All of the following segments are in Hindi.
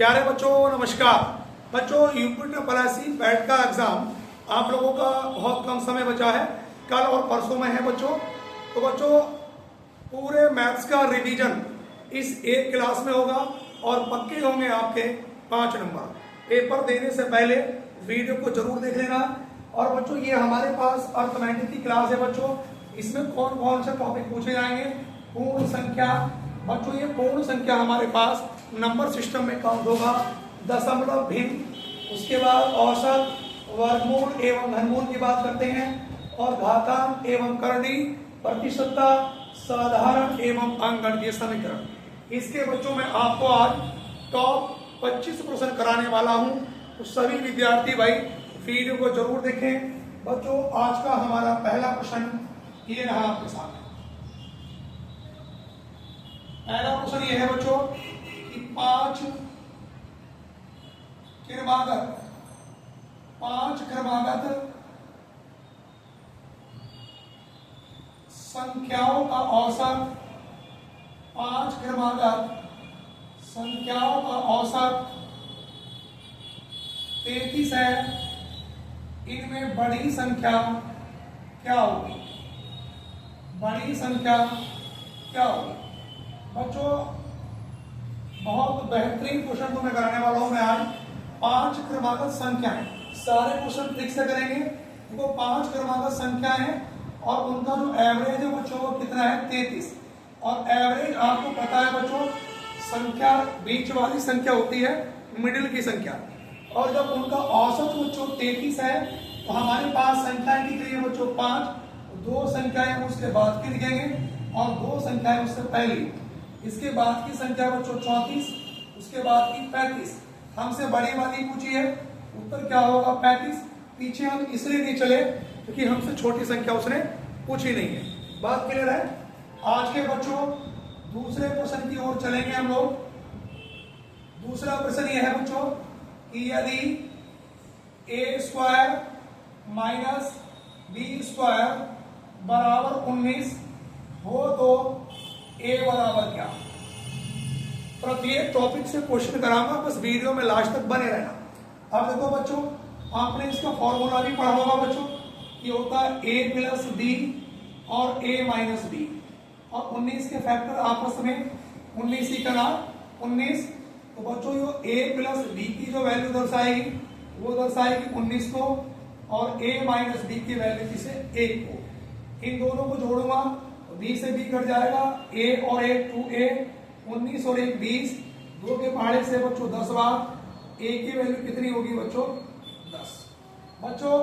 प्यारे बच्चों नमस्कार। बच्चों यूपी पलासी पैट का एग्जाम आप लोगों का बहुत कम समय बचा है, कल और परसों में है बच्चों। तो बच्चों पूरे मैथ्स का रिवीजन इस एक क्लास में होगा और पक्के होंगे आपके 5 नंबर। पेपर देने से पहले वीडियो को जरूर देख लेना। और बच्चों ये हमारे पास अर्थमेटिक की क्लास है बच्चों, इसमें कौन कौन से टॉपिक पूछे जाएंगे। पूर्ण संख्या, बच्चों ये पूर्ण संख्या हमारे पास नंबर सिस्टम में काउंट होगा। दशमलव, भिन्न, उसके बाद औसत, वर्गमूल एवं घनमूल की बात करते हैं, और घातांक एवं करणी, प्रतिशतता, साधारण एवं अंकगणितीय समीकरण। इसके बच्चों में आपको आज टॉप 25% कराने वाला हूं, तो सभी विद्यार्थी भाई वीडियो को जरूर देखें। बच्चों आज का हमारा पहला प्रश्न ये रहा आपके सामने। पहला प्रश्न ये है बच्चों कि 5 क्रमागत संख्याओं का औसत, 5 क्रमागत संख्याओं का औसत 33 है। इनमें बड़ी संख्या क्या होगी? बड़ी संख्या क्या होगी? बच्चों बहुत बेहतरीन क्वेश्चन तुम्हें कराने वाला हूं मैं आज। 5 क्रमागत संख्याएं, सारे क्वेश्चन ठीक से करेंगे। देखो 5 क्रमागत संख्या है और उनका जो एवरेज है बच्चों वो कितना है? 33। और एवरेज आपको पता है बच्चों, संख्या बीच वाली संख्या होती है मिडिल की संख्या, और जब उनका औसत बच्चों 33 है तो हमारे पास संख्याएं दिख रही है बच्चों 5, 2 संख्याएं उसके बाद की दिखेंगे और 2 संख्याएं उससे पहली। इसके बाद की संख्या बच्चों 34, उसके बाद की 35। हमसे बड़ी वाली पूछी है, उत्तर क्या होगा? 35। पीछे हम इसलिए नहीं चले क्योंकि हमसे छोटी संख्या उसने पूछी नहीं है। बात क्लियर है? आज के बच्चों दूसरे प्रश्न की ओर चलेंगे हम लोग। दूसरा प्रश्न यह है बच्चों कि यदि a² माइनस b² बराबर 19 हो तो a बराबर क्या? प्रत्येक टॉपिक से क्वेश्चन कराऊंगा, बस वीडियो में लास्ट तक बने रहना। अब देखो बच्चों, आपने इसका फॉर्मूला भी पढ़ा होगा बच्चों, ये होता है a प्लस b और a माइनस b, और 19 के फैक्टर आपस में 19 ही का नाम 19। तो बच्चों ये a प्लस b की जो वैल्यू दर्शाएगी वो दर्शाएगी 19 को, और a माइनस b की वैल्यू किसे? 1 को। इन दोनों को जोड़ूंगा तो b से b कट जाएगा, a और 1 2a, 19 और 1 20, 2 के पहाड़े से बच्चों 10 बार, a की वैल्यू कितनी होगी बच्चों? 10। बच्चों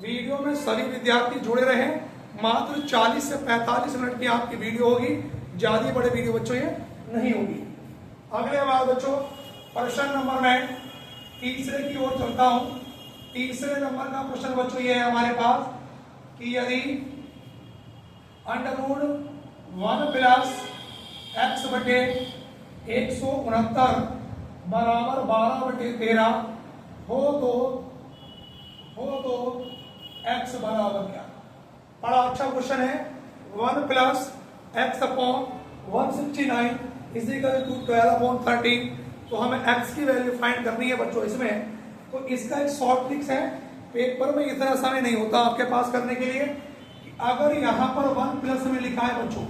वीडियो में सभी विद्यार्थी जुड़े रहे, मात्र 40 से 45 मिनट की आपकी वीडियो होगी, ज्यादा बड़े वीडियो बच्चों ये नहीं होगी। अगले बार बच्चों प्रश्न नंबर मैं तीसरे की ओर चलता हूं। तीसरे नंबर का प्रश्न बच्चों ये है हमारे पास कि यदि अंडरवुड 1 प्लस x बटे 169 बराबर 12/13 हो तो x बराबर क्या? बड़ा अच्छा क्वेश्चन है। 1 plus x upon 169 is equal to 12/13। तो हमें x की वैल्यू फाइंड करनी है बच्चों इसमें। तो इसका एक शॉर्ट ट्रिक्स है, पेपर में इतना समय नहीं होता आपके पास करने के लिए कि अगर यहाँ पर 1 प्लस में लिखा है बच्चों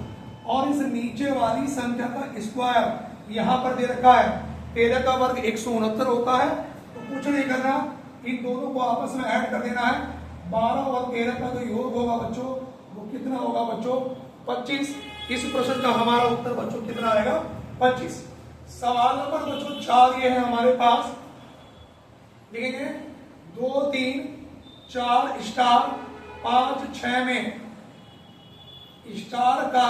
और इस नीचे वाली संख्या का स्क्वायर यहाँ पर दे रखा है, 13 का वर्ग 169 होता है, तो कुछ नहीं करना, इन दोनों को आपस में ऐड कर देना है। 12 और 13 का जो योग होगा बच्चों वो कितना होगा बच्चों? 25। इस प्रश्न का हमारा उत्तर बच्चों कितना आएगा? 25। सवाल नंबर बच्चों 4 ये है हमारे पास, लिखेंगे 2 3 4 स्टार 5 6 में स्टार का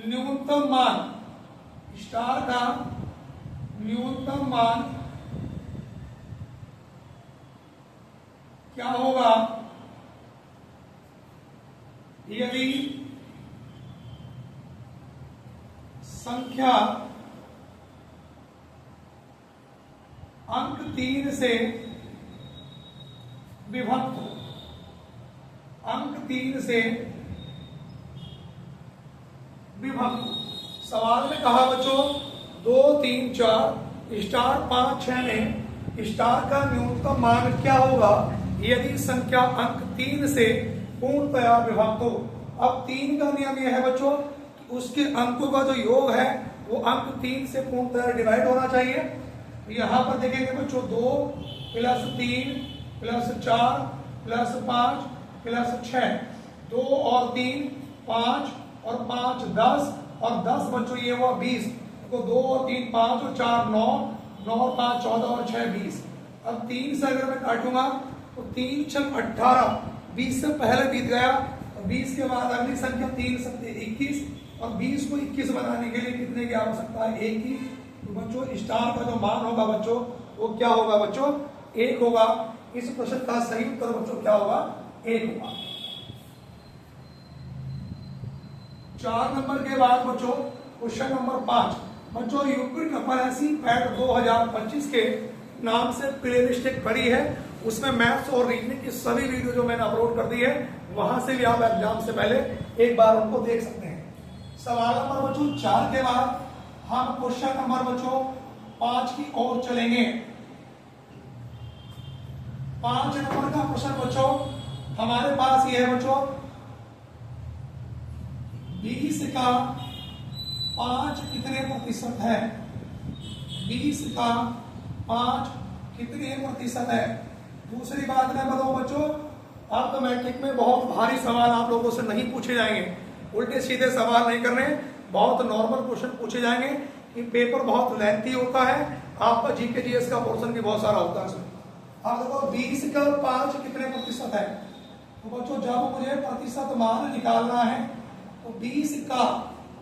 न्यूनतम मान, स्टार का न्यूनतम मान क्या होगा यदि संख्या अंक 3 से विभक्त हो? अंक 3 से विभक्त। सवाल में कहा बच्चों 2 3 4 स्टार 5, 6 में स्टार का न्यूनतम मान क्या होगा यदि संख्या अंक 3 से पूर्णतया विभक्त हो। अब 3 का नियम यह है बच्चों कि उसके अंकों का जो योग है वो अंक 3 से पूर्णतया डिवाइड होना चाहिए। यहाँ पर देखेंगे बच्चों 2 + 3 + 4 + 5 + 6, 2 और 3 5 और 5 10 और 10 बच्चों ये हुआ 20। तो 2 और 3 5 और 4 9, 9 और 5 14 और 6 20। अब 3 से अगर मैं काटूंगा तो 3 6 18, 20 से पहले बीत गया और 20 के बाद अगली संख्या 3 7 21 और 20 को 21 बनाने के लिए कितने की आवश्यकता है 1 की। तो बच्चों स्टार का जो मान होगा बच्चों वो क्या होगा बच्चों 1 होगा। इस प्रश्न का सही उत्तर बच्चों क्या होगा 1 होगा। 4 नंबर के बाद बच्चों क्वेश्चन नंबर 5 बच्चों यूक्लिड अफलासी पैड 2025 के नाम से प्लेलिस्ट एक पड़ी है, उसमें मैथ्स और रीजनिंग की सभी वीडियो जो मैंने अपलोड कर दी है वहां से भी आप एग्जाम से पहले एक बार उनको देख सकते हैं। सवाल नंबर बच्चों 4 के बाद हम क्वेश्चन नंबर बच्चों 5 की ओर चलेंगे। 5 नंबर का क्वेश्चन बच्चों हमारे पास ये है बच्चों 20 का 5 कितने प्रतिशत है। 20 का 5 कितने प्रतिशत है। दूसरी बात मैं बताऊं बच्चों अर्थमेटिक में बहुत भारी सवाल आप लोगों से नहीं पूछे जाएंगे, उल्टे सीधे सवाल नहीं करने, बहुत नॉर्मल क्वेश्चन पूछे जाएंगे। कि पेपर बहुत लेंथी होता है, आपका जीके जीएस का पोर्शन भी बहुत सारा होता है इसमें। अब देखो 20 का 5 कितने प्रतिशत है। तो बच्चों जब मुझे प्रतिशत मान निकालना है तो 20 का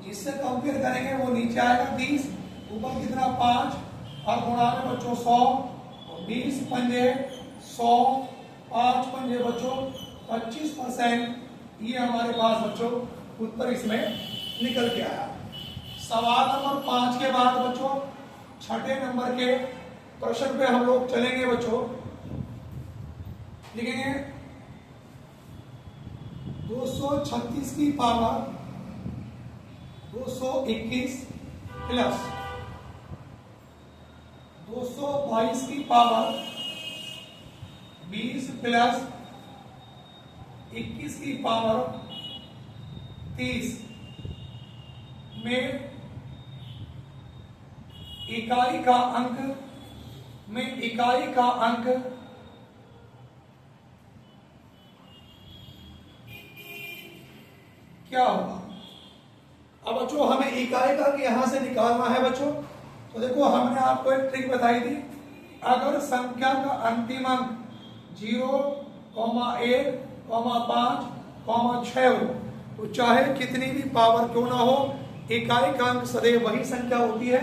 जिससे कंपेयर करेंगे वो नीचे आएगा 20, ऊपर कितना 5 और गुणा में बच्चों 100, 20 पंजे 100, 5 पंजे बच्चों 25%। ये हमारे पास बच्चों उत्तर इसमें निकल के आया। सवाल नंबर 5 के बाद बच्चों 6ठे नंबर के प्रश्न पे हम लोग चलेंगे बच्चों। लिखेंगे 236 की पावर 221 प्लस 222 की पावर 20 प्लस 21 की पावर 30 में इकाई का अंक क्या होगा। अब बच्चों हमें इकाई का यहां से निकालना है बच्चों। तो देखो हमने आपको एक ट्रिक बताई थी, अगर संख्या का अंतिम अंक 0, 1, 5, 6 हो तो चाहे कितनी भी पावर क्यों ना हो इकाई का अंक सदैव वही संख्या होती है।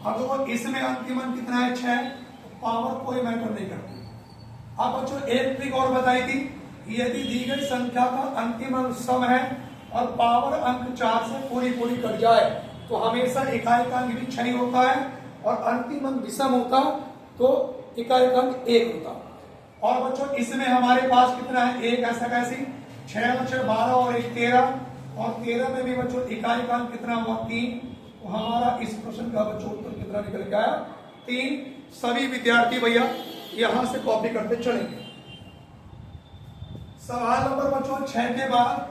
अब देखो इसमें अंतिम अंक कितना है 6, तो पावर कोई मैटर नहीं करती। अब बच्चों एक ट्रिक और बताई थी, यदि दी गई संख्या का अंतिम अंक सम है और पावर अंक 4 से पूरी कट जाए तो हमेशा इकाई का अंक भी 6 ही होता है और अंतिम अंक विषम होता तो इकाई का अंक 1 होता। और बच्चों इसमें हमारे पास कितना है 1 ऐसा कैसी 6 और 6 12 और 1 13 और 13 में भी बच्चों इकाई का अंक कितना हुआ 3। तो हमारा इस प्रश्न का बच्चों उत्तर कितना निकल के आया 3। सभी विद्यार्थी भैया यहां से कॉपी करते चलेंगे। सवाल नंबर बच्चों 6 के बाद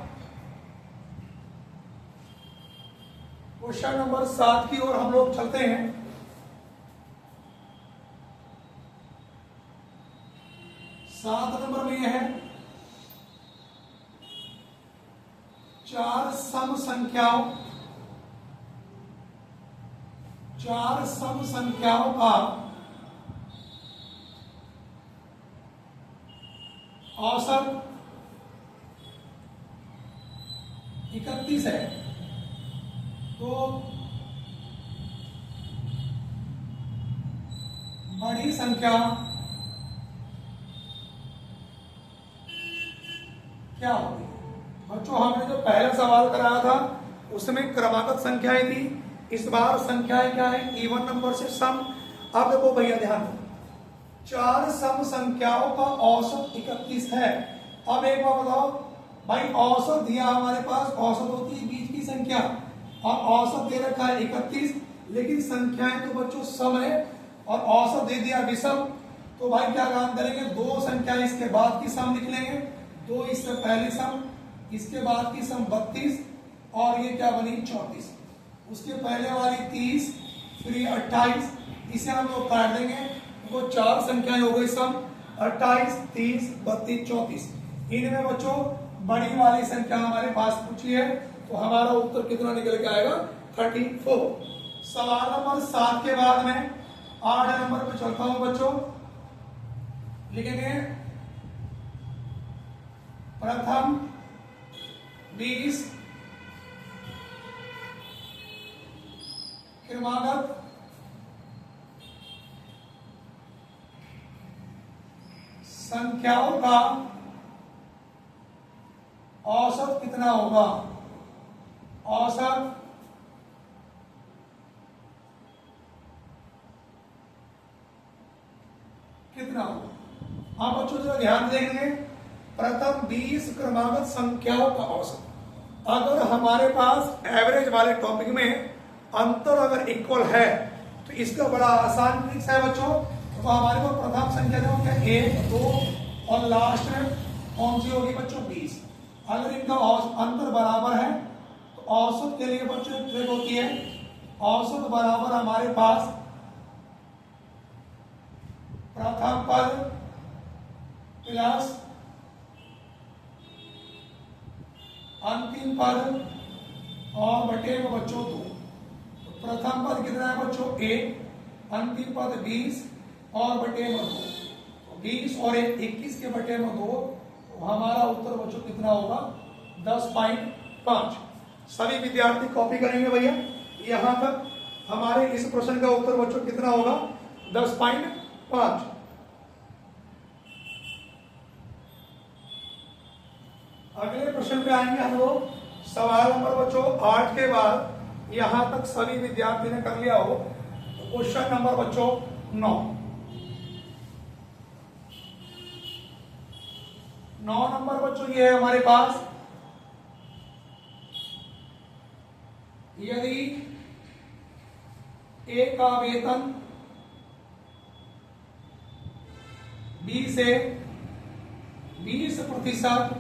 क्वेश्चन नंबर 7 की ओर हम लोग चलते हैं। 7 नंबर में यह है 4 सम संख्याओं का औसत 31 है। तो बड़ी संख्या क्या होगी। बच्चों हमने जो पहला सवाल कराया था उसमें क्रमागत संख्याएं थी, इस बार संख्याएं क्या है इवन नंबर से सम। अब देखो भैया ध्यान दो 4 सम संख्याओं का औसत 31 है। अब एक बार बताओ भाई औसत दिया हमारे पास, औसत होती है बीच की संख्या और औसत दे रखा है 31, लेकिन संख्याएं तो बच्चों सम है और औसत दे दिया विषम, तो भाई क्या काम करेंगे, दो संख्या इसके बाद की सम लिख लेंगे, दो इससे पहली सम, इसके बाद की सम 32 और ये क्या बनी 34, उसके पहले वाली 30, फिर ये 28, इसे हम लोग काट देंगे, वो चार संख्याएं हो गई सम 28, 30, 32, 34। इनमें बच्चों बड़ी वाली संख्या हमारे पास पूछी है, तो हमारा उत्तर कितना निकल के आएगा 34। सवाल नंबर 7 के बाद में 8 नंबर पे चलता हूं बच्चों। लिखेंगे प्रथम 20 क्रमागत संख्याओं का औसत कितना होगा, औसत कितना होगा। हाँ बच्चों जरा ध्यान देंगे, प्रथम 20 क्रमागत संख्याओं का औसत, अगर हमारे पास एवरेज वाले टॉपिक में अंतर अगर इक्वल है तो इसका बड़ा आसान ट्रिक्स है बच्चों। तो हमारे पास प्रथम संख्या जो है 1, 2 और लास्ट में कौन सी होगी बच्चों 20। अगर इनका अंतर बराबर है तो औसत के लिए बच्चों एक ट्रिक होती है, औसत बराबर हमारे पास प्रथम पद प्लस अंतिम पद और बटे में बच्चों 2। तो प्रथम पद कितना है बच्चों 1, अंतिम पद 20 और बटे में 2, तो 20 और 1 21 के बटे में 2, तो हमारा उत्तर बच्चों कितना होगा 10.5। सभी विद्यार्थी कॉपी करेंगे भैया, यहां तक हमारे इस प्रश्न का उत्तर बच्चों कितना होगा 10.5। अगले प्रश्न पे आएंगे हम लोग। सवाल नंबर बच्चों 8 के बाद यहां तक सभी विद्यार्थी ने कर लिया हो, तो क्वेश्चन नंबर बच्चों 9 नंबर बच्चों ये है हमारे पास, यदि ए का वेतन बी से 20%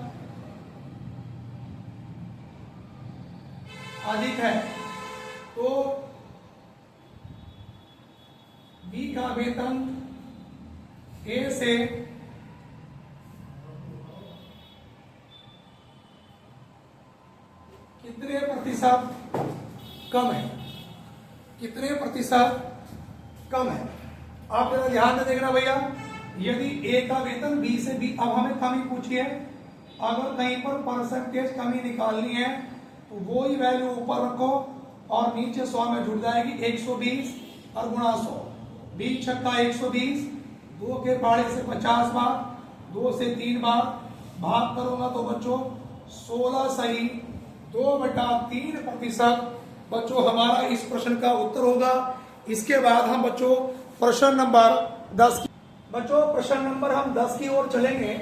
अधिक है तो बी का वेतन ए से कितने प्रतिशत कम है, कितने प्रतिशत कम है। आप जरा ध्यान से देखना भैया, यदि ए का वेतन बी से बी, अब हमें कमी पूछी है, अगर कहीं पर परसेंटेज कमी निकालनी है तो वो ही वैल्यू ऊपर रखो और नीचे 100 में जुड़ जाएगी, 120 और गुणा 100, 20 छक्का 120, 2 के पाड़े से 50 बार, 2 से 3 बार भाग करूंगा तो बच्चों 16 सही 2/3% बच्चों हमारा इस प्रश्न का उत्तर होगा। इसके बाद हम बच्चों प्रश्न नंबर 10 बच्चों प्रश्न नंबर हम 10 की ओर चलेंगे।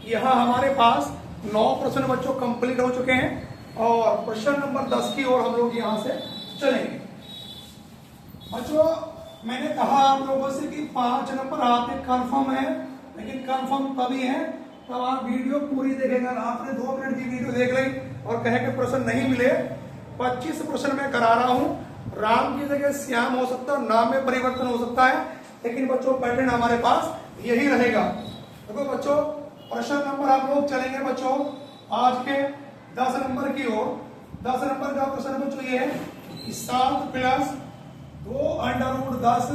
यहाँ हमारे पास 9 प्रश्न बच्चों कंप्लीट हो चुके हैं और प्रश्न नंबर 10 की ओर हम लोग यहाँ से चलेंगे। बच्चों मैंने कहा आप लोगों से कि 5 नंबर आपके कंफर्म है, लेकिन कंफर्म तभी है तब आप वीडियो पूरी देखेंगे। आपने 2 मिनट की वीडियो देख ली और कहे कि प्रश्न नहीं मिले, 25 प्रश्न मैं करा रहा हूँ। राम की जगह श्याम हो सकता है, नाम में परिवर्तन हो सकता है, लेकिन बच्चों पैटर्न हमारे पास यही रहेगा। देखो बच्चों प्रश्न नंबर हम लोग चलेंगे बच्चों आज के 10 नंबर की ओर। 10 नंबर का प्रश्न बच्चों ये है कि 7 प्लस 2√10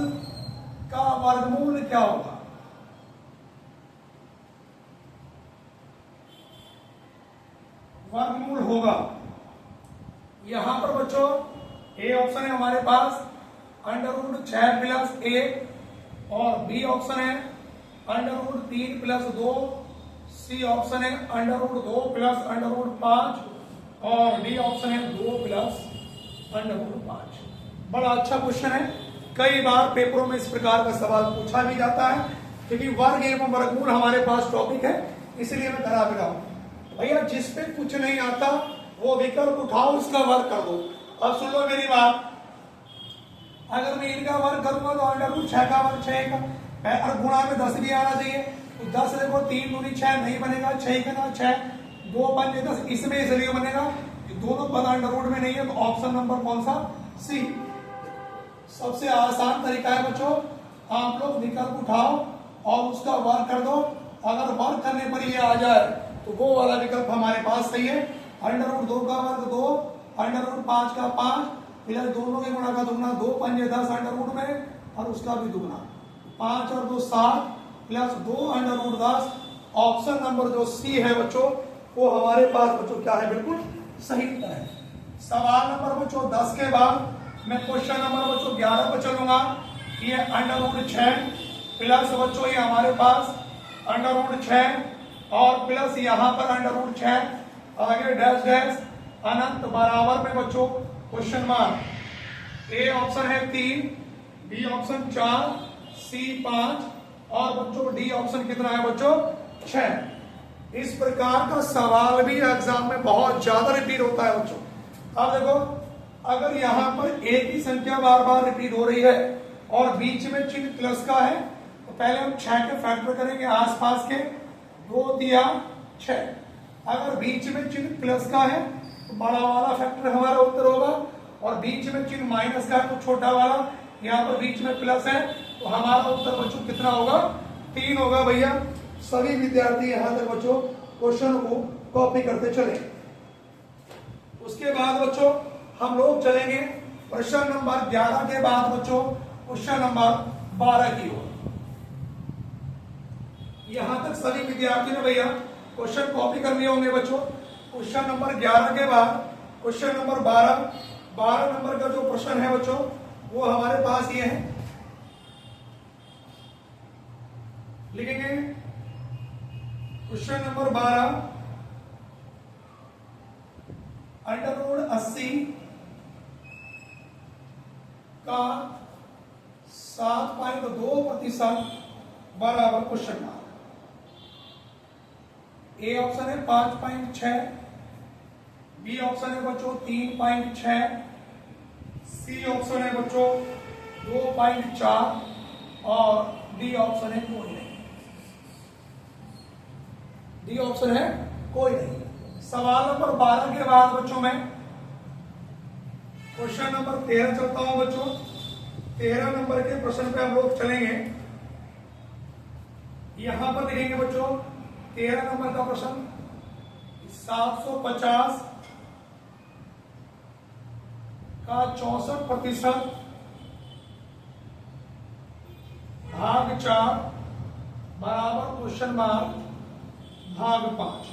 का वर्गमूल क्या होगा। वर्गमूल होगा यहां पर बच्चों ए ऑप्शन है हमारे पास √6 प्लस 1 और बी ऑप्शन है √3 प्लस 2, सी ऑप्शन है √2 प्लस √5 और डी ऑप्शन है 2 प्लस √5। बड़ा अच्छा क्वेश्चन है, कई बार पेपरों में इस प्रकार का सवाल पूछा भी जाता है, क्योंकि वर्ग एवं वर्गमूल हमारे पास टॉपिक है, इसलिए मैं करा भी रहा हूं। भैया जिस पे कुछ नहीं आता वो विकल्प उठाओ, इसका वर्ग कर दो। अब सुन लो मेरी बात, अगर मैं इनका वर्ग करूंगा तो अंडर रूट 6 का वर्ग 6 का, और गुणा में 10 भी आना चाहिए। तो 10 देखो 3 दूनी 6 नहीं बनेगा, 6 का ना 6, 2 5 10, इसमें इसलिए बनेगा कि दोनों पद अंडर रूट में नहीं है। तो ऑप्शन नंबर कौन सा? सी। सबसे आसान तरीका है बच्चों, आप लोग विकल्प उठाओ और उसका वर्ग कर दो। अगर वर्ग करने पर ये आ जाए तो वो वाला विकल्प हमारे पास सही है। अंडर रूट 2 का वर्ग 2, अंडर रूट 5 का 5, फिर दोनों के गुणा का दुगना, 2 5 10 अंडर रूट में, और उसका भी दुगना, 5 और 2 7 plus 2 under root 10। Option number जो सी है बच्चों वो हमारे पास बच्चों क्या है? बिल्कुल सही उत्तर है। सवाल नंबर बच्चों 10 के बाद मैं क्वेश्चन नंबर बच्चों 11 पर चलूंगा। ये अंडर रूट 6 प्लस बच्चों ये हमारे पास अंडर रूट 6 और प्लस यहाँ पर अंडर रूट 6, आगे डैश डैश अनंत बराबर में बच्चों क्वेश्चन मार्क। ए ऑप्शन है 3, बी ऑप्शन 4, सी 5 और बच्चों डी ऑप्शन कितना है बच्चों? 6। इस प्रकार का सवाल भी एग्जाम में बहुत ज्यादा रिपीट होता है बच्चों। अब देखो, अगर यहाँ पर एक ही संख्या बार बार रिपीट हो रही है और बीच में चिन्ह प्लस का है, तो पहले हम 6 के फैक्टर करेंगे आसपास के, 2 दिया 6। अगर बीच में चिन्ह प्लस का है तो बड़ा वाला फैक्टर हमारा उत्तर होगा, और बीच में चिन्ह माइनस का है तो छोटा वाला। यहाँ पर बीच में प्लस है तो हमारा उत्तर बच्चों कितना होगा? 3 होगा भैया। सभी विद्यार्थी यहाँ तक बच्चों क्वेश्चन को कॉपी करते चले। उसके बाद बच्चों हम लोग चलेंगे प्रश्न नंबर 11 के बाद बच्चों क्वेश्चन नंबर 12 की ओर। यहां तक सभी विद्यार्थी ने भैया क्वेश्चन कॉपी कर लिए होंगे बच्चों। क्वेश्चन नंबर 11 के बाद क्वेश्चन नंबर 12 नंबर का जो प्रश्न है बच्चों वो हमारे पास ये है, लिखेंगे क्वेश्चन नंबर 12, अंडर रूट 80 का 7.2% बराबर क्वेश्चन मार्क। ए ऑप्शन है 5.6, बी ऑप्शन है बच्चों 3.6, सी ऑप्शन है बच्चों 2.4 और डी ऑप्शन है कोई नहीं। डी ऑप्शन है कोई नहीं। सवाल नंबर 12 के बाद बच्चों में क्वेश्चन नंबर 13 चलता हूं बच्चों। 13 नंबर के प्रश्न पे हम लोग चलेंगे। यहां पर देखेंगे बच्चों 13 नंबर का प्रश्न, 750 का 64% भाग 4 बराबर क्वेश्चन मार्क भाग 5।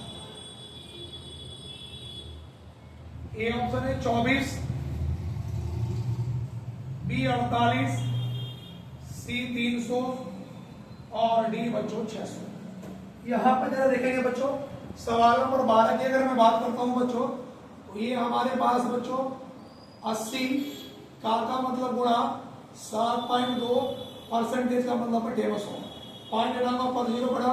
ए ऑप्शन है 24, बी 48, सी 300 और डी बच्चों 600। यहां पर जरा देखेंगे बच्चों सवाल नंबर 12 की अगर मैं बात करता हूं बच्चों, तो ये हमारे पास बच्चों 80 का मतलब गुणा 7.2% का मतलब है 150। पॉइंट डालना पर 0 बढ़ा,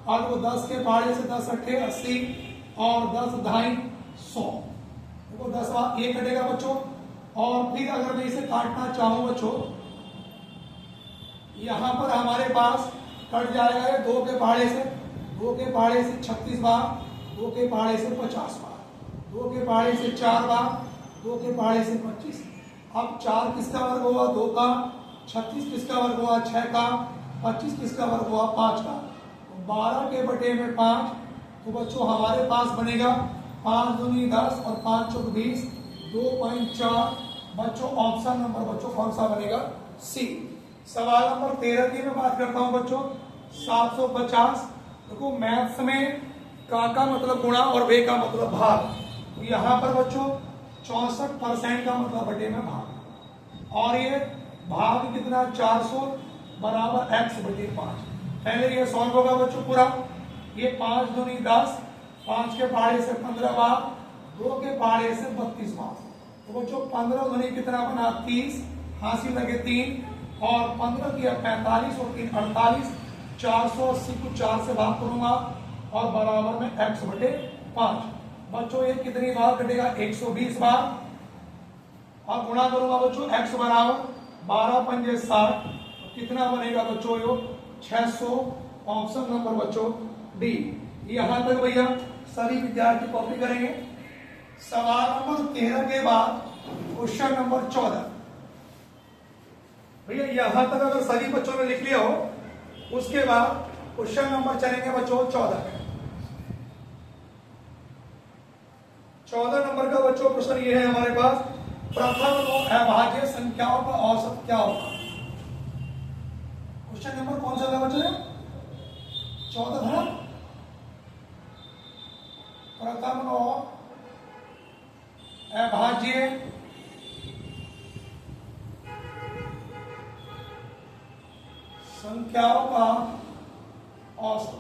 और वो 10 के पहाड़े से 10 अट्ठे 80 और 10 ढाई 100, वो 10 ये कटेगा बच्चों। और फिर अगर मैं इसे काटना चाहूं बच्चों, यहां पर हमारे पास कट जाएगा ये 2 के पहाड़े से, 2 के पहाड़े से 36 बार, 2 के पहाड़े से 50 बार, 2 के पहाड़े से 4 बार, 2 के पहाड़े से 25। अब 4 किसका वर्ग हुआ? 2 का। 36 किसका वर्ग हुआ? 6 का। 25 किसका वर्ग हुआ? 5 का। 12 के बटे में 5, तो बच्चों हमारे पास बनेगा 5 दूनी 10 और 5 चौक 20, 2.4। बच्चों ऑप्शन नंबर बच्चों कौन सा बनेगा? सी। सवाल नंबर 13 की मैं बात करता हूं बच्चों, 750। देखो मैथ्स में का मतलब गुणा और वे का मतलब भाग, तो यहाँ पर बच्चों 64% का मतलब बटे में भाग, और ये भाग कितना 400 बराबर x बटे 5। पहले ये सॉल्व होगा बच्चों पूरा। ये 5 दूनी 10, 5 के पहाड़े से 15 बार, 2 के पहाड़े से 32 बार, तो बच्चों 15 दूनी कितना बना 30, हासिल लगे 3, और 15 किया 45 और 3 48, 480 को 4 से भाग करूंगा और बराबर में x बटे 5। बच्चों ये कितनी बार कटेगा? 120 बार, और गुणा करूंगा बच्चों x बराबर 12 पंजे 60, कितना बनेगा बच्चों यो 600। ऑप्शन नंबर बच्चों डी। यहां तक भैया सभी विद्यार्थी कॉपी करेंगे। सवाल नंबर 13 के बाद क्वेश्चन नंबर 14। भैया यहां तक अगर सभी बच्चों ने लिख लिया हो, उसके बाद क्वेश्चन नंबर चलेंगे बच्चों 14 पे। 14 नंबर का बच्चों प्रश्न ये है हमारे पास, प्रथम दो अभाज्य संख्याओं का औसत क्या होगा। क्वेश्चन नंबर कौन सा था बच्चों? 14 था। प्रथम दो अभाज्य संख्याओं का औसत।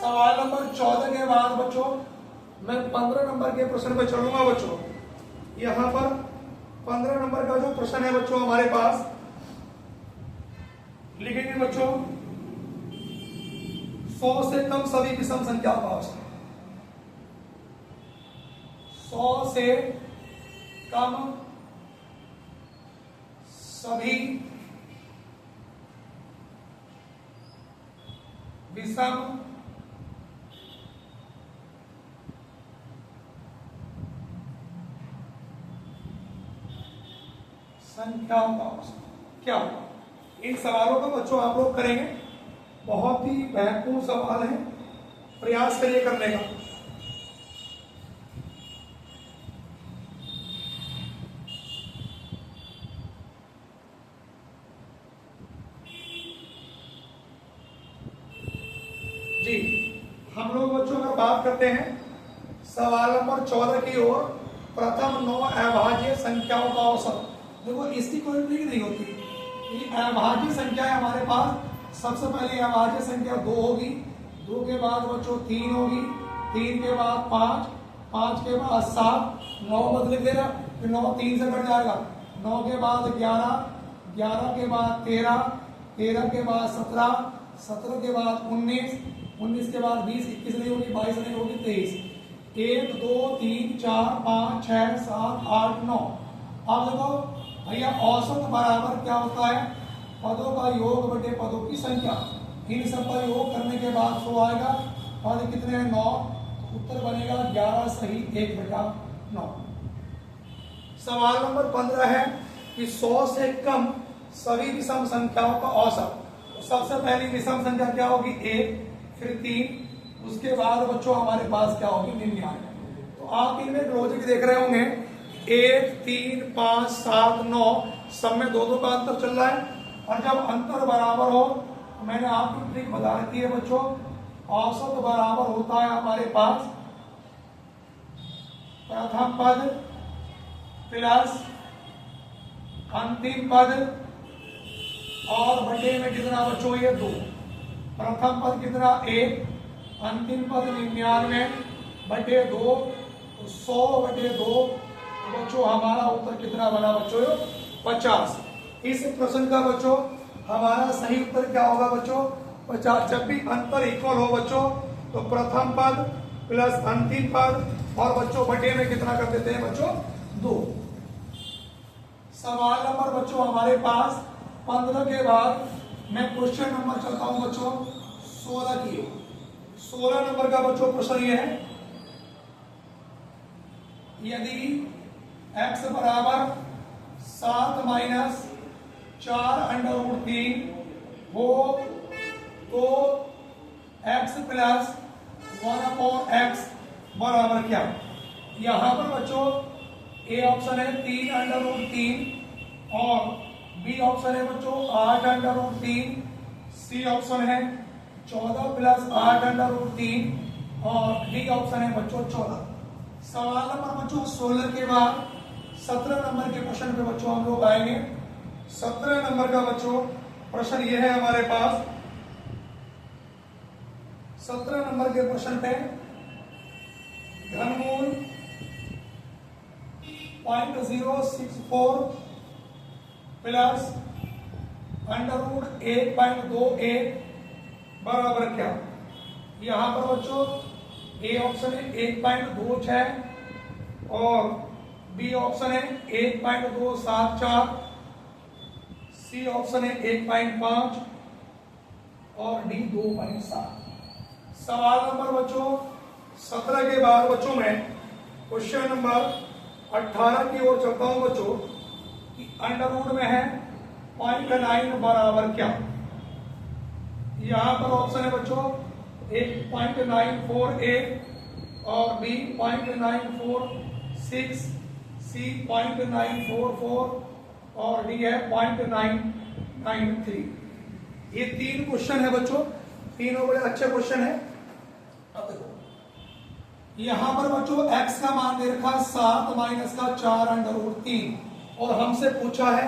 सवाल नंबर 14 के बाद बच्चों मैं 15 नंबर के प्रश्न पे चलूंगा बच्चों। यहां पर 15 नंबर का जो प्रश्न है बच्चों हमारे पास, लिखेंगे बच्चों 100 से कम सभी विषम संख्याओं का औसत। 100 से कम सभी विषम संख्याओं का औसत क्या होगा। इन सवालों का बच्चों आप लोग करेंगे, बहुत ही महत्वपूर्ण सवाल है, प्रयास करिए करने का। जी हम लोग बच्चों अगर बात करते हैं सवाल नंबर 14 की ओर, प्रथम 9 अभाज्य संख्याओं का औसत। देखो इसकी कोई ट्रिक नहीं होती। ये अभाज्य संख्या है हमारे पास। सबसे पहले अभाज्य संख्या 2 होगी, 2 के बाद बच्चों 3 होगी, 3 के बाद 5, 5 के बाद 7, 9 मत लिख देना, फिर 9 3 से कट जाएगा, 9 के बाद 11, 11 के बाद 13, 13 के बाद 17, 17 के बाद 19, 19 के बाद 20, 21 नहीं होगी, 22 नहीं होगी, 23। 1 2 3 4 5 6 7 8 9। अब देखो भैया औसत बराबर क्या होता है, पदों का योग बटे पदों की संख्या। इन सब का योग करने के बाद 100 आएगा। पद कितने हैं 9, उत्तर बनेगा 11 सही 1/9। सवाल नंबर 15 है कि 100 से कम सभी विषम संख्याओं का औसत। तो सबसे पहली विषम संख्या क्या होगी 1, फिर 3, उसके बाद बच्चों हमारे पास क्या होगी 99। तो आप इनमें लॉजिक देख रहे होंगे 1 3 5 7 9 सब में 2 2 का अंतर चल रहा है। और जब अंतर बराबर हो, मैंने आपको ट्रिक बता रखी है बच्चों, औसत बराबर होता है हमारे पास प्रथम पद प्लस अंतिम पद और बटे में कितना बच्चों ये 2। प्रथम पद कितना 1, अंतिम पद 99 बटे 2, 100 बटे 2। बच्चों हमारा उत्तर कितना बना बच्चों 50। इस प्रश्न का बच्चों हमारा सही उत्तर क्या होगा बच्चों 50। जब भी अंतर इक्वल हो बच्चों तो प्रथम पद प्लस अंतिम पद और बच्चों बटे में कितना कर देते हैं बच्चों 2। सवाल नंबर बच्चों हमारे पास 15 के बाद मैं क्वेश्चन नंबर चलता हूं बच्चों 16 की। 16 नंबर का बच्चों प्रश्न ये है, यदि x बराबर 7 माइनस 4√3 हो तो x प्लस 1/x बराबर क्या। यहां पर बच्चों ए ऑप्शन है 3√3 और बी ऑप्शन है बच्चों 8√3, सी ऑप्शन है 14 प्लस 8√3 और डी ऑप्शन है बच्चों 14। सवाल नंबर बच्चों 16 के बाद 17 नंबर के प्रश्न पे बच्चों हम लोग आएंगे। 17 नंबर का बच्चों प्रश्न ये है हमारे पास। 17 नंबर के प्रश्न पे घनमूल 0.064 प्लस √1.28 बराबर क्या। यहां पर बच्चों ए ऑप्शन है 1.26 और बी ऑप्शन है 1.274, सी ऑप्शन है 1.5 और डी 2.7। सवाल नंबर बच्चों 17 के बाद बच्चों में क्वेश्चन नंबर 18 की ओर चलता हूं बच्चों कि अंडर रूट में है 0.9 बराबर क्या। यहां पर ऑप्शन है बच्चों 1.94a और बी 0.946, सी 0.944 और डी है 0.993। ये 3 क्वेश्चन है बच्चों, तीनों बड़े अच्छे क्वेश्चन है। अब देखो यहां पर बच्चों x का मान दे रखा 7 माइनस का 4 अंडर रूट 3 और हमसे पूछा है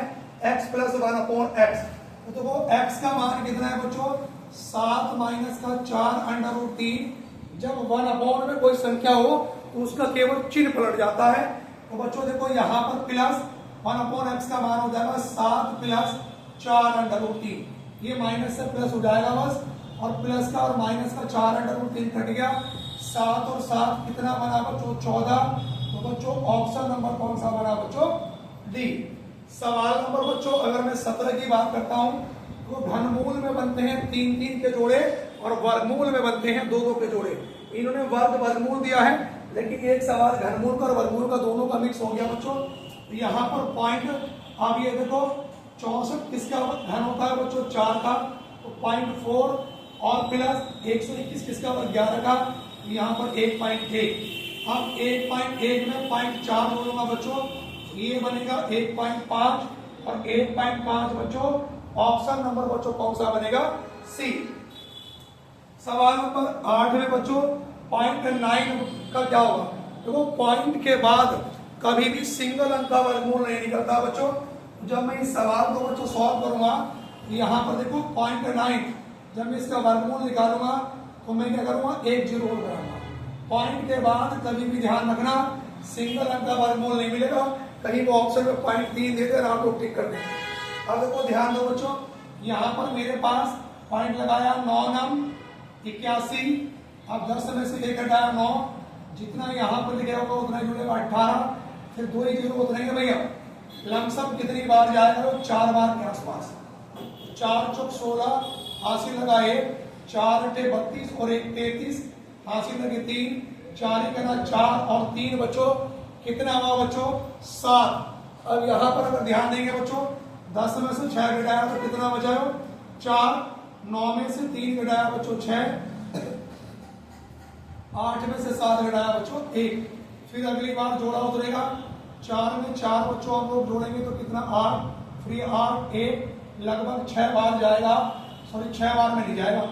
x प्लस 1/x। तो देखो x का मान कितना है बच्चों 7 माइनस का 4 अंडर रूट 3। जब 1/, में कोई संख्या हो तो उसका केवल चिन्ह पलट जाता है। तो बच्चों देखो यहाँ पर प्लस 1/x का मान हो जाएगा 7 प्लस 4 अंडर रूट 3। ये माइनस से प्लस हो जाएगा बस, और प्लस का और माइनस का 4 अंडर रूट 3 कट गया। 7 और 7 कितना बना बच्चों 14। तो बच्चों ऑप्शन नंबर कौन सा बना बच्चों डी। सवाल नंबर बच्चों अगर मैं 17 की बात करता हूं तो घनमूल में बनते हैं 3-3 के जोड़े और वर्गमूल में बनते हैं 2-2 के जोड़े। इन्होंने वर्गमूल दिया है, लेकिन एक सवाल घनमूल का और वर्गमूल का दोनों का मिक्स हो गया बच्चों। तो यहाँ पर पॉइंट अब ये देखो 64 किसका घन होता है बच्चों 4 का, तो 0.4 और प्लस 121 किसका 11 का, यहाँ पर 1.1। अब 1.1 में 0.4 जोड़ूंगा बच्चों, ये बनेगा 1.5 और 1.5 बच्चों ऑप्शन नंबर बच्चों कौन सा बनेगा सी। सवाल नंबर 8 में बच्चों 0.9 का क्या होगा। देखो पॉइंट के बाद कभी भी सिंगल अंक का वर्गमूल नहीं निकलता बच्चों। जब मैं इस सवाल को बच्चों सॉल्व करूंगा यहाँ पर देखो 0.9, जब मैं इसका वर्गमूल निकालूंगा तो मैं क्या करूंगा 1 0 बनाऊंगा। पॉइंट के बाद कभी भी ध्यान रखना सिंगल अंक का वर्गमूल नहीं मिलेगा, कहीं वो ऑप्शन में 0.3 दे दे आप लोग टिक कर देंगे। अब देखो ध्यान दो बच्चों, यहाँ पर मेरे पास पॉइंट लगाया 9 नम 81। अब 10 में से लेकर आया 9, जितना यहाँ पर लिखा होगा उतना जुड़ेगा 18, फिर 2 0 उतरेंगे भैया। लमसम कितनी बार जाएगा 4 बार के आसपास। 4 चौक 16, हासिल लगाए 4 अटे 32 और 1 33, हासिल लगे 3, 4 करना 4 और 3 बच्चों कितना हुआ बच्चों 7। अब यहाँ पर अगर ध्यान देंगे बच्चों 10 में से 6 घटाया तो कितना बचा 4, 9 में से 3 घटाया बच्चों 6, 8 में से 7 घटाया बच्चों 1। फिर अगली बार जोड़ा उतरेगा 4 में 4 बच्चों हम लोग जोड़ेंगे तो कितना 8, फिर 8 1 लगभग 6 बार जाएगा, सॉरी 6 बार में नहीं जाएगा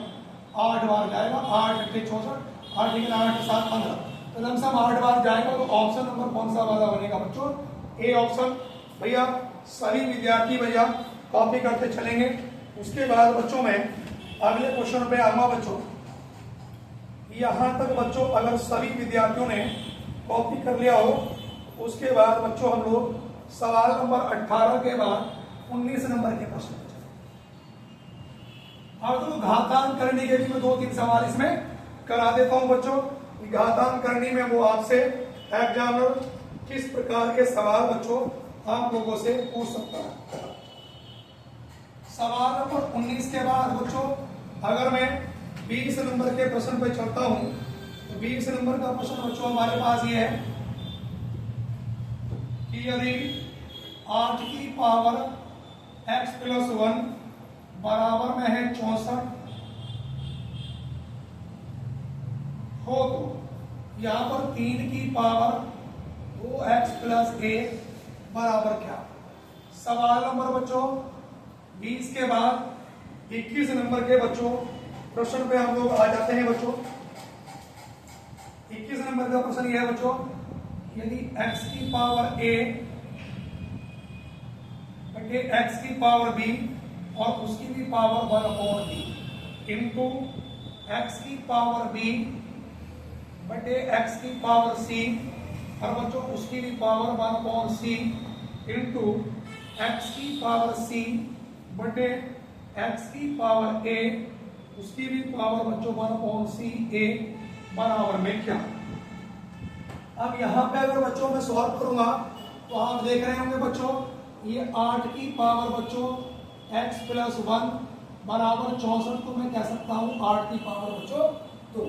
8 बार जाएगा। 8 अट्ठे 64, 8 8 7 15, तो लमसम 8 बार जाएगा। तो ऑप्शन नंबर कौन सा वाला बनेगा बच्चों ए ऑप्शन। भैया सभी विद्यार्थी भैया कॉपी करते चलेंगे। उसके बाद बच्चों में अगले क्वेश्चन पे आऊंगा बच्चों। यहां तक बच्चों अगर सभी विद्यार्थियों ने कॉपी कर लिया हो, उसके बाद बच्चों हम लोग सवाल नंबर 18 के बाद 19 नंबर के प्रश्न पे चलेंगे। अब तो घातांक करने के भी मैं 2-3 सवाल इसमें करा देता हूं बच्चों। घातांक करनी में वो आपसे एग्जामिनर किस प्रकार के सवाल बच्चों आप लोगों से पूछ सकता है। सवाल नंबर 19 के बाद बच्चों अगर मैं 20 नंबर के प्रश्न पे चलता हूं तो 20 नंबर का प्रश्न बच्चों हमारे पास ये है कि यदि 8 की पावर x प्लस 1 बराबर में है 64 हो तो यहां पर 3 की पावर 2x प्लस 1 बराबर क्या। सवाल नंबर बच्चों 20 के बाद 21 नंबर के बच्चों प्रश्न पे हम लोग आ जाते हैं बच्चों। 21 नंबर का प्रश्न यह है बच्चों, यदि x की पावर a बटे x की पावर b और उसकी भी पावर 1/b इनटू x की पावर b बटे x की पावर c और बच्चों उसकी भी पावर 1/c इनटू x की पावर c बटे x की पावर a उसकी भी पावर बच्चों 1/c a बराबर में क्या। अब यहां पे अगर बच्चों मैं सॉल्व करूंगा तो आप देख रहे होंगे बच्चों, ये 8 की पावर बच्चों x प्लस 1 बराबर 64 को मैं कह सकता हूँ 8 की पावर बच्चों 2।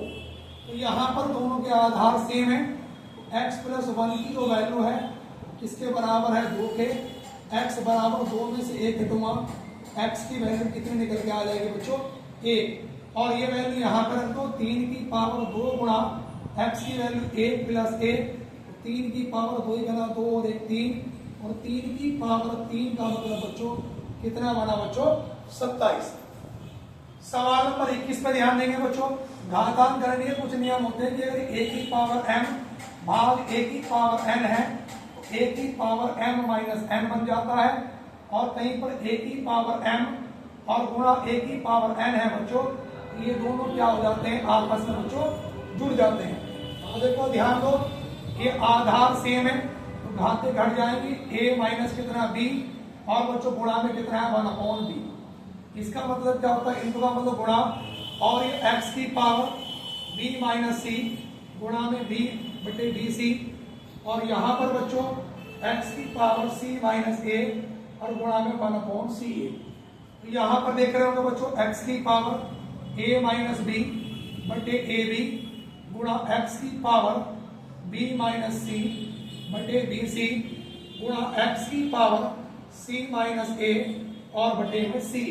तो यहाँ पर दोनों के आधार सेम है। x प्लस 1 की जो वैल्यू है किसके बराबर है 2 के, x बराबर 2 में से 1 घटूंगा, x की वैल्यू कितनी निकल के आ जाएगी बच्चों 1, और ये वैल्यू यहाँ पर रख दो 3 की पावर 2 गुणा x की वैल्यू 1 प्लस 1, 3 की पावर 2 गुना 2 और 1 3, और 3 की पावर 3 का मतलब बच्चों कितना बना बच्चों 27। सवाल नंबर 21 पर ध्यान देंगे बच्चों। घातांक करने के कुछ नियम होते हैं कि अगर a की पावर m भाग a की पावर n है तो a की पावर m माइनस n बन जाता है, और कहीं पर a की पावर m और गुणा a की पावर n है बच्चों, ये दोनों क्या हो जाते हैं आपस में बच्चों जुड़ जाते हैं। तो देखो ध्यान दो, ये आधार सेम है तो घाते घट जाएंगी, a माइनस कितना b और बच्चों गुणा में कितना है 1/b। इसका मतलब क्या होता है, इनको का मतलब गुणा, और ये x की पावर b माइनस सी गुणा में b बटे बी सी, और यहाँ पर बच्चों x की पावर c माइनस a और गुणा में 1/ca। तो यहाँ पर देख रहे होंगे बच्चों x की पावर a माइनस बी बटे ए बी गुणा x की पावर b माइनस सी बटे बी सी गुणा x की पावर c माइनस a और बटे में c।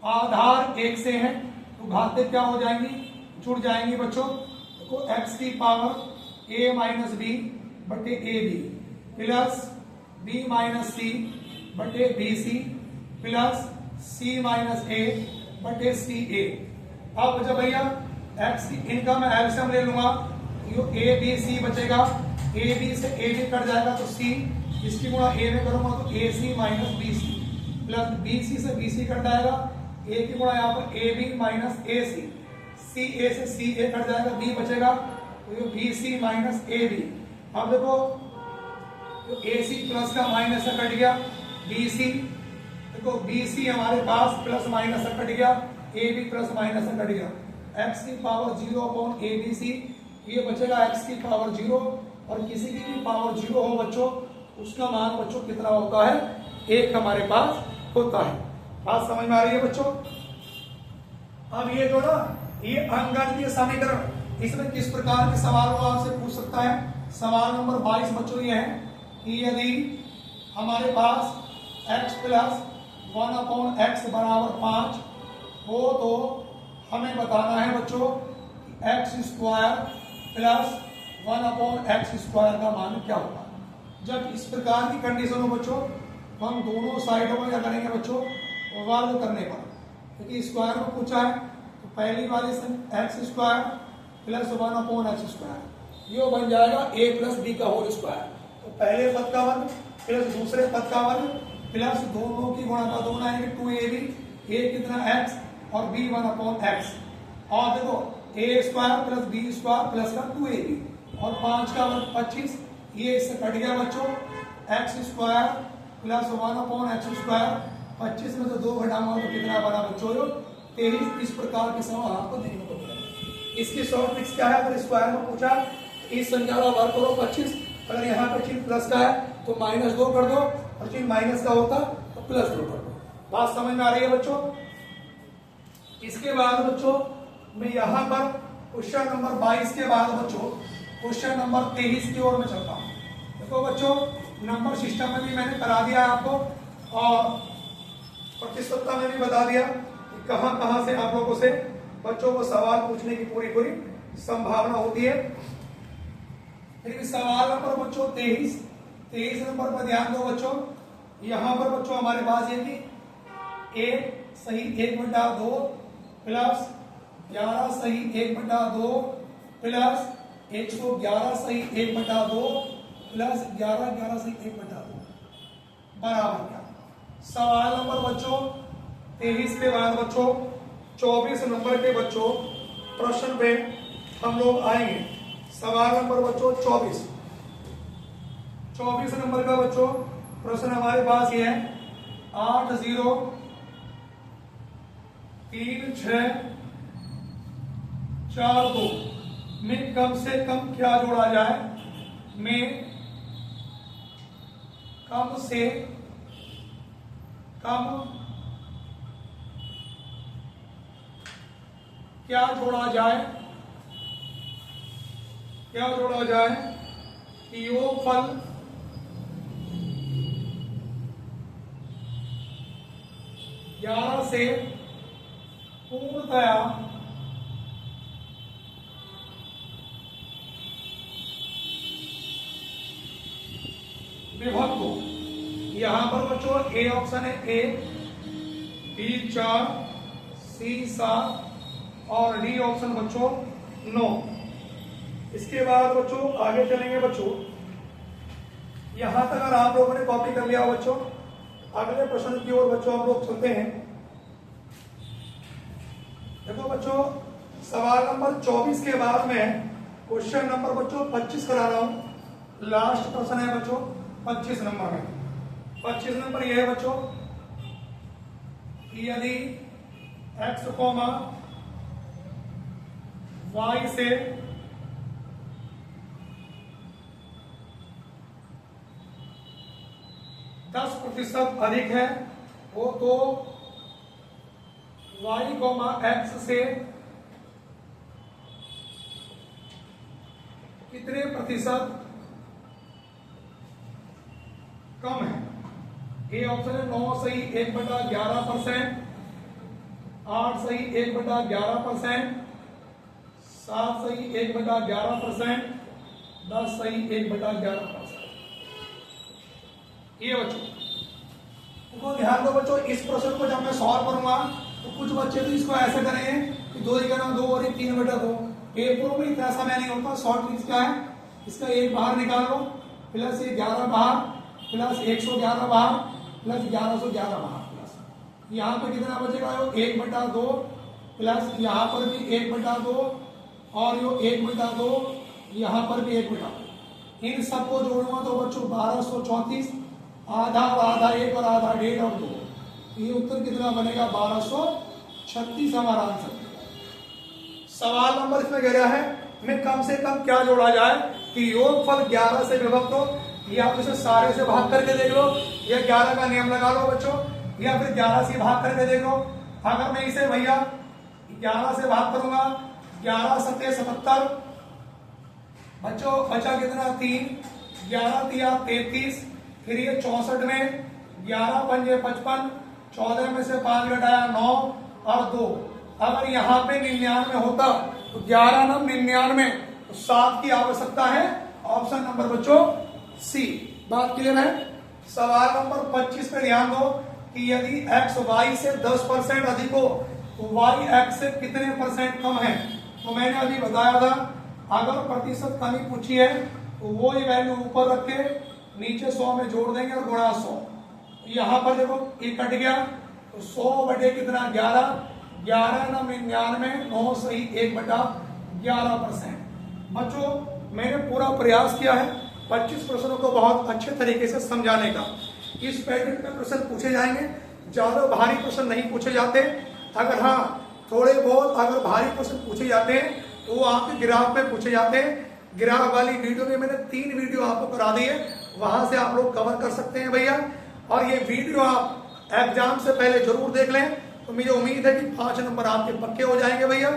आधार एक से हैं तो घाते क्या हो जाएंगी जुड़ जाएंगी बच्चों। देखो x की पावर a माइनस बी बटे A B plus b minus C बटे B C plus c minus a बटे सी ए। अब जब भैया x की इनका मैं एलसीएम ले लूंगा, ये a b c बचेगा, a b से a b कट जाएगा तो c, इसकी गुणा a में करूंगा तो a c minus B C plus B C से बी सी कट जाएगा, a की गुणा यहाँ पर ए बी माइनस ए सी, सी ए से सी ए कट जाएगा, b बचेगा तो ये B C minus A B. अब देखो तो ए सी प्लस का माइनस से कट गया, बी सी देखो बी सी हमारे पास प्लस माइनस से कट गया, ए बी प्लस माइनस से कट गया, x की पावर 0/abc, ये बचेगा x की पावर 0, और किसी की भी पावर 0 हो बच्चों उसका मान बच्चों कितना होता है 1 हमारे पास होता है। बात समझ में आ रही है बच्चों। अब ये जो ना ये अंकगणितीय समीकरण, इसमें किस प्रकार के सवाल को आपसे पूछ सकता है। सवाल नंबर 22 बच्चों ये है कि यदि हमारे पास x प्लस 1/x बराबर 5 हो तो हमें बताना है बच्चों कि x square plus 1/x square का मान क्या होगा। जब इस प्रकार की कंडीशन हो बच्चों तो हम दोनों साइडों में क्या करेंगे बच्चों वर्ग करने पर, क्योंकि स्क्वायर में पूछा है तो पहली वाली से x square plus 1/x square, ये बन जाएगा a प्लस बी का होल स्क्वायर। तो पहले पद का वर्ग प्लस दूसरे पद का वर्ग प्लस दोनों की गुणा का 2 बनाएंगे 2ab, a कितना x और b 1/x, और देखो a square plus b square plus का 2ab और 5 का वर्ग 25, ये इससे कट गया बच्चों, x square plus 1/x square, 25 में से 2 घटाऊंगा तो कितना बना बच्चों 23। इस प्रकार के सवाल आपको देखने को मिलेंगे। इसकी शॉर्ट ट्रिक्स क्या है, अगर स्क्वायर में पूछा इस संख्या का वर्ग करो 25, अगर यहाँ पर चिन्ह प्लस का है तो -2 कर दो, और चिन्ह माइनस का होता तो +2 कर दो। बात समझ में आ रही है बच्चों। इसके बाद बच्चों मैं यहाँ पर क्वेश्चन नंबर 22 के बाद बच्चों क्वेश्चन नंबर 23 की ओर में चलता हूँ। देखो बच्चों नंबर सिस्टम में भी मैंने करा दिया है आपको, और प्रतिशतता में भी बता दिया कि कहाँ से आप लोगों से बच्चों को सवाल पूछने की पूरी संभावना होती है। फिर सवाल नंबर बच्चों 23 नंबर पर ध्यान दो बच्चों। यहाँ पर बच्चों हमारे पास ये कि a सही 1/2 प्लस 11 सही 1/2 प्लस 111 सही 1/2 प्लस 11 सही 1/2 बराबर क्या। सवाल नंबर बच्चों 23 के बाद बच्चों 24 नंबर के बच्चों प्रश्न पे हम लोग आएंगे। सवाल नंबर बच्चों 24 नंबर का बच्चों प्रश्न हमारे पास ये है 8 0 3 6 4 2 में कम से कम क्या जोड़ा जाए, में कम से कम क्या जोड़ा जाए, क्या जोड़ा जाए कि योगफल 11 से पूर्णतया विभक्त हो। यहां पर बच्चों ए ऑप्शन है, ए, बी 4, सी 7 और डी ऑप्शन बच्चों 9। इसके बाद बच्चों आगे चलेंगे बच्चों, यहां तक अगर आप लोगों ने कॉपी कर लिया बच्चों, अगले प्रश्न की ओर बच्चों हम लोग चलते हैं। देखो बच्चों, सवाल नंबर 24 के बाद में क्वेश्चन नंबर बच्चों 25 करा रहा हूं। लास्ट प्रश्न है बच्चों 25 नंबर में। 25 नंबर यह है बच्चों कि यदि x कोमा y से %10 अधिक है वो तो y कोमा x से कितने प्रतिशत कम है। ए ऑप्शन है 9 सही 1/11%, 8 सही 1/11%, 7 सही 1/11%, 10 सही 1/11%। ये बच्चों तो ध्यान दो बच्चों, इस प्रश्न को जब मैं सॉल्व करूंगा तो कुछ बच्चे तो इसको ऐसे करेंगे कि 2 × 2 और 3/2। पेपरों में इतना समय नहीं होता। शॉर्ट ट्रिक्स क्या है, इसका 1 बाहर निकाल लो, प्लस ये 11 बाहर, प्लस 111 बाहर, प्लस 1111 बाहर, प्लस यहाँ पे कितना बचेगा 1/2, प्लस यहाँ पर भी 1/2 और यो 1/2, यहाँ पर भी 1/2। इन सबको जोड़ूंगा तो बच्चों 1234, आधा और आधा 1 और आधा 1.5 और 2, ये उत्तर कितना बनेगा 1236 हमारा आंसर। सवाल नंबर इसमें कह रहा है में कम से कम क्या जोड़ा जाए कि योगफल 11 से विभक्त हो। या आप इसे सारे से भाग करके देख लो, या 11 का नियम लगा लो बच्चों, या फिर 11 से भाग करके देख लो। अगर मैं इसे भैया 11 से भाग करूंगा, 11 सत्ते 77 बच्चों, बचा कितना 3, 11 तिया 33, फिर ये 64 में 11 पंजे 55, 14 में से 5 घटाया 9 और 2। अगर यहाँ पे 99 होता तो 11 9 99, तो 7 की आवश्यकता है। ऑप्शन नंबर बच्चों सी। बात क्लियर है। सवाल नंबर 25 पे ध्यान दो कि यदि x y से 10% अधिक हो तो y x से कितने % कम है। तो मैंने अभी बताया था अगर प्रतिशत कमी पूछी है तो वो ही वैल्यू ऊपर रख के नीचे 100 में जोड़ देंगे और गुणा 100। यहाँ पर देखो ये कट गया तो 100 बटे कितना 11, 11 9 99, 9 सही 1/11%। बच्चों मैंने पूरा प्रयास किया है 25 प्रश्नों को बहुत अच्छे तरीके से समझाने का। इस पैटर्न में प्रश्न पूछे जाएंगे, ज्यादा भारी प्रश्न नहीं पूछे जाते। अगर हाँ थोड़े बहुत अगर भारी प्रश्न पूछे जाते हैं तो वो आपके ग्राफ में पूछे जाते हैं। ग्राफ वाली वीडियो में मैंने 3 वीडियो आपको करा दी है, वहां से आप लोग कवर कर सकते हैं भैया। और ये वीडियो आप एग्जाम से पहले जरूर देख लें, तो मुझे उम्मीद है कि 5 नंबर आपके पक्के हो जाएंगे भैया।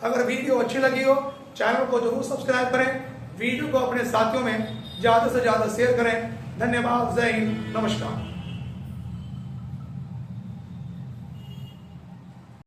अगर वीडियो अच्छी लगी हो चैनल को जरूर सब्सक्राइब करें, वीडियो को अपने साथियों में ज्यादा से ज्यादा शेयर करें। धन्यवाद, जय हिंद, नमस्कार।